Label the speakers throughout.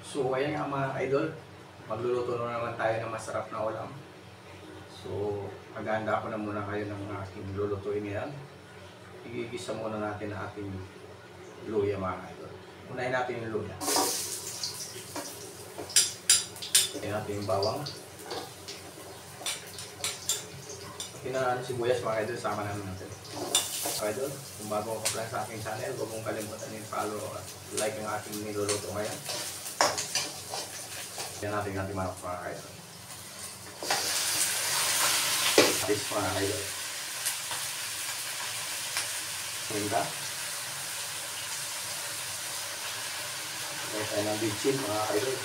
Speaker 1: So ayan nga mga idol, magluluto na naman tayo ng masarap na ulam. So maghahanda ko na muna kayo ng aking lulutuin ngayon. Igigisa muna natin ang ating luya mga idol. Unahin natin yung luya. Unahin natin yung bawang. Pinaan sibuyas mga idol, sama naman natin. Mga idol, kung bago ka pa lang sa aking channel, huwag mong kalimutan yung follow at like ang ating niluluto ngayon. Yan natin yung ating manok mga idol. Atis mga idol. Hinda. Ito tayo ng bitchin mga idol.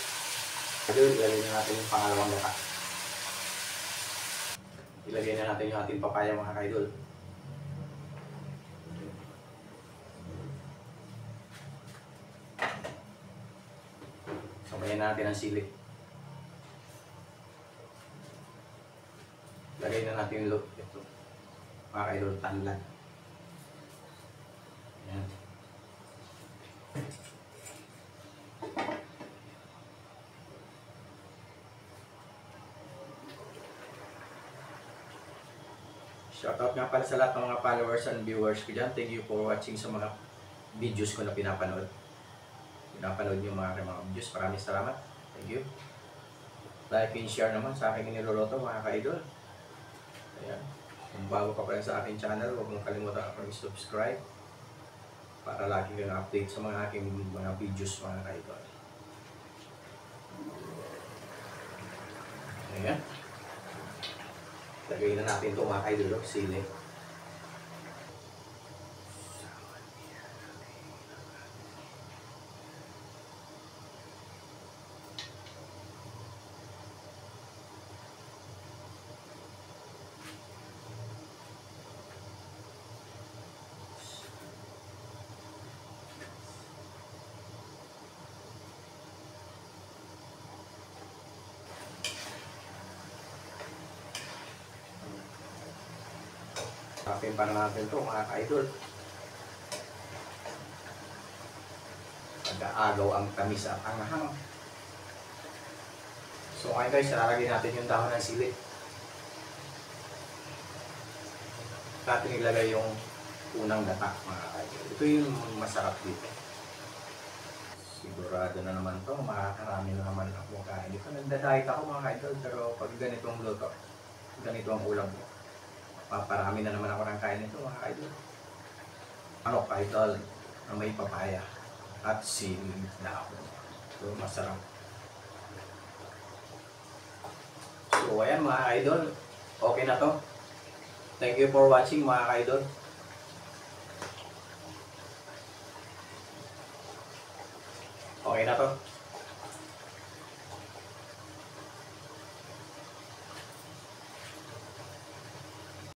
Speaker 1: Idol, ilagay na natin yung pangalawang gata. Ilagay na natin yung ating papaya mga idol. Sabayan natin ang sili. Lagay na natin yung ito. Mga idol, tanlan. Ayan. Shoutout nga pala sa lahat ng mga followers and viewers ko dyan. Thank you for watching sa mga videos ko na pinapanood. Pinapanood niyo mga videos. Maraming salamat. Thank you. Like and share naman sa aking niluluto mga ka-idol. Ayan. Kung bago ka pa rin sa aking channel, huwag mong kalimutan ako i-subscribe para lagi kang update sa mga aking mga videos mga ka-idol. Ayan. Lagay na natin ito mga ka-idol, sili. Tapin pa natin ito mga ka-idol. Pag-aagaw ang tamis at anghang. So ngayon guys, lalagay natin yung dahon ng sili. Natin ilagay yung unang gata mga ka-idol. Ito yung masarap dito. Sigurado na naman ito, makakarami na naman ako kain dito. Nagda-diet ako mga ka-idol, pero pag ganitong luto, ganito ang ulam ko. Paparami na naman ako ng kain nito mga ka-idol. Ano ka-idol na may papaya at sili na ako. So masarap. So ayan mga ka-idol, okay na to. Thank you for watching mga ka-idol. Okay na to.